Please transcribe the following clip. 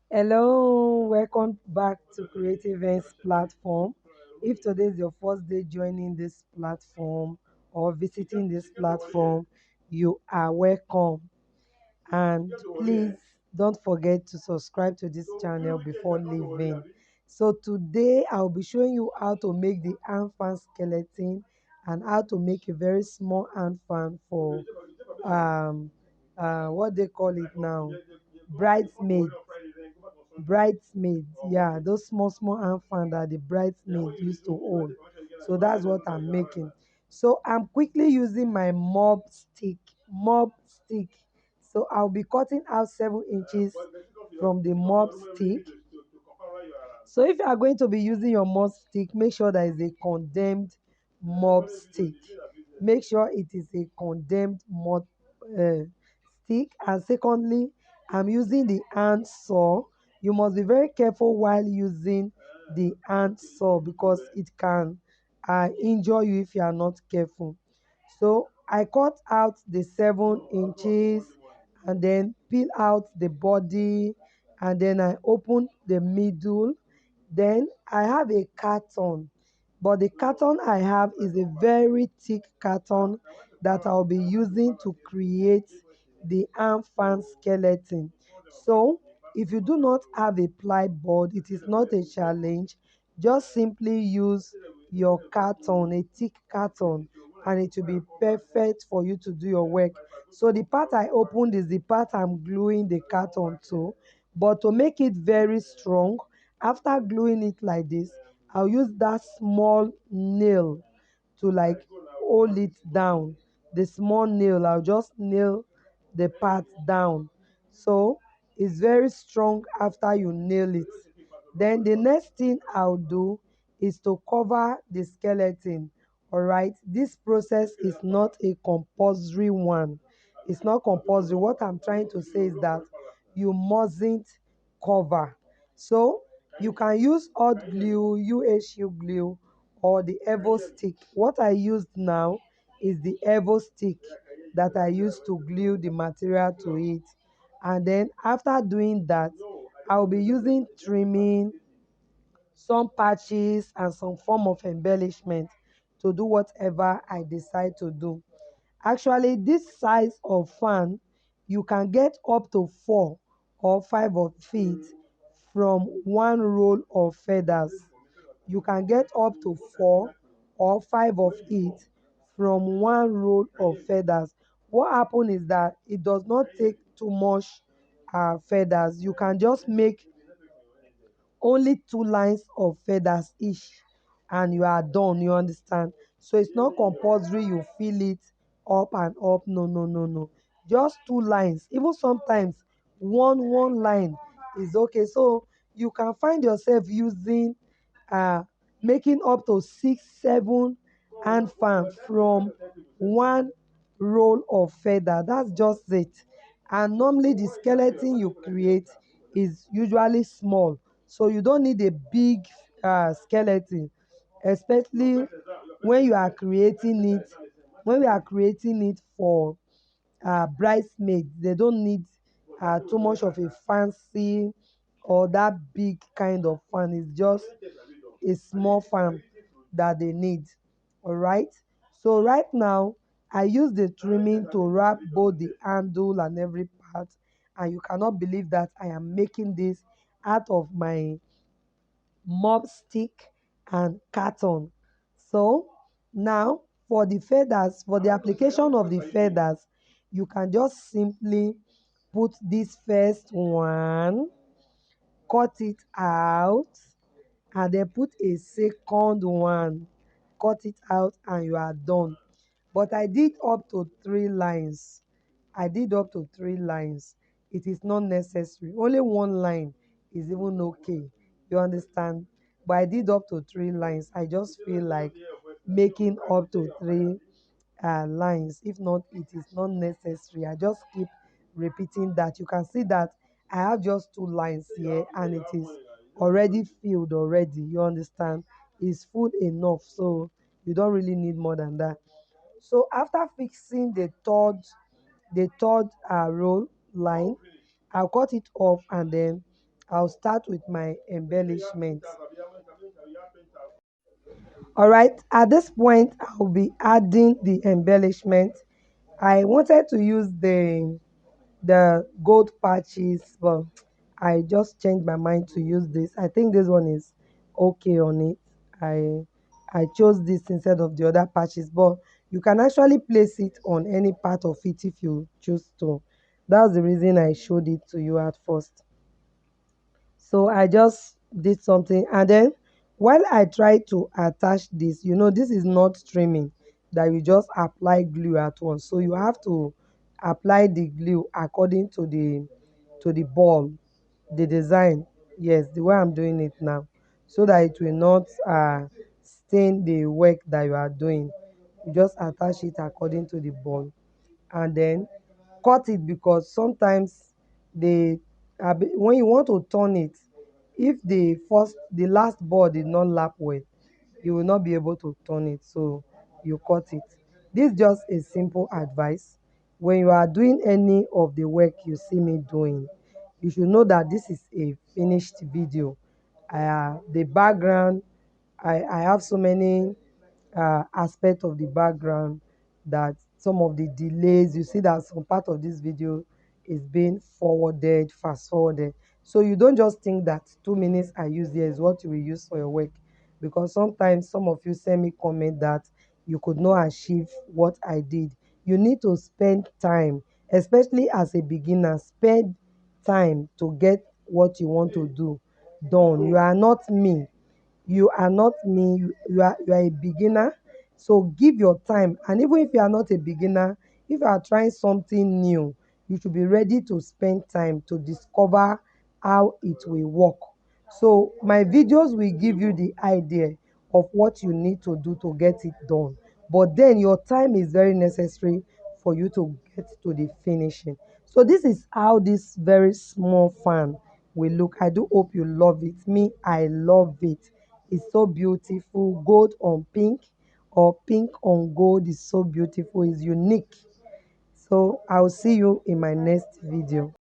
Hello, welcome back to Creative Ends platform. If today is your first day joining this platform or visiting this platform, you are welcome. And please don't forget to subscribe to this channel before leaving. So today I'll be showing you how to make the Handfan skeleton and how to make a very small Handfan for um what they call it now, bridesmaid. Bridesmaids, yeah, those small small hand that the bridesmaid used to hold. So that's what I'm making. So I'm quickly using my mob stick. So I'll be cutting out 7 inches from the mob stick. So if you are going to be using your mop stick, make sure that it's a condemned mop stick. Make sure it is a condemned mop uh, stick. And secondly, I'm using the hand saw. You must be very careful while using the hand saw because it can injure you if you are not careful. So I cut out the 7 inches and then peel out the body, and then I open the middle. Then I have a carton, but the carton I have is a very thick carton that I'll be using to create the arm fan skeleton. So if you do not have a ply board, it is not a challenge. Just simply use your carton, a thick carton, and it will be perfect for you to do your work. So the part I opened is the part I'm gluing the carton to. But to make it very strong, after gluing it like this, I'll use that small nail to like hold it down. The small nail, I'll just nail the part down. So it's very strong after you nail it. Then the next thing I'll do is to cover the skeleton. All right, this process is not a compulsory one. It's not compulsory. What I'm trying to say is that you mustn't cover. So you can use hot glue, UHU glue, or the Evo stick. What I used now is the Evo stick that I used to glue the material to it. And then after doing that, I'll be using trimming, some patches, and some form of embellishment to do whatever I decide to do. Actually, this size of fan, you can get up to 4 or 5 of feet from one roll of feathers. You can get up to 4 or 5 of it from one roll of feathers. What happens is that it does not take too much feathers. You can just make only 2 lines of feathers each and you are done, you understand? So it's not compulsory you fill it up and up. No, no, no, no, just 2 lines. Even sometimes one line is okay. So you can find yourself using uh making up to 6 7 hand fan from one roll of feather. That's just it. And normally the skeleton you create is usually small, so you don't need a big skeleton, especially when you are creating it for bridesmaids. They don't need too much of a fancy or that big kind of fan. It's just a small fan that they need. All right, so right now I use the trimming to wrap both the handle and every part, and you cannot believe that I am making this out of my mop stick and carton. So now for the feathers, for the application of the feathers, you can just simply put this first one, cut it out, and then put a second one, cut it out, and you are done. But I did up to 3 lines. I did up to 3 lines. It is not necessary. Only one line is even okay. You understand? But I did up to 3 lines. I just feel like making up to three lines. If not, it is not necessary. I just keep repeating that. You can see that I have just 2 lines here and it is already filled already. You understand? It's full enough. So you don't really need more than that. So after fixing the third row line, I'll cut it off and then I'll start with my embellishment. All right, at this point, I'll be adding the embellishment. I wanted to use the gold patches, but I just changed my mind to use this. I think this one is okay on it. I chose this instead of the other patches, but you can actually place it on any part of it if you choose to. That's the reason I showed it to you at first. So I just did something, and then while I try to attach this, this is not trimming that you just apply glue at once. So you have to apply the glue according to the ball, the design. Yes, the way I'm doing it now, so that it will not stain the work that you are doing. You just attach it according to the ball, and then cut it, because sometimes when you want to turn it, if the last ball did not lap well, you will not be able to turn it, so you cut it. This is just a simple advice. When you are doing any of the work you see me doing, you should know that this is a finished video. The background, I have so many aspect of the background, that some of the delays, you see that some part of this video is being forwarded, fast forwarded. So you don't just think that 2 minutes I use here is what you will use for your work, because sometimes some of you send me comment that you could not achieve what I did. You need to spend time, especially as a beginner. Spend time to get what you want to do done. You are not me. You are a beginner. So give your time, and even if you are not a beginner, if you are trying something new, you should be ready to spend time to discover how it will work. So my videos will give you the idea of what you need to do to get it done, but then your time is very necessary for you to get to the finishing. So this is how this very small fan will look. I do hope you love it. Me, I love it. It's so beautiful. Gold on pink, or pink on gold is so beautiful. It's unique. So I'll see you in my next video.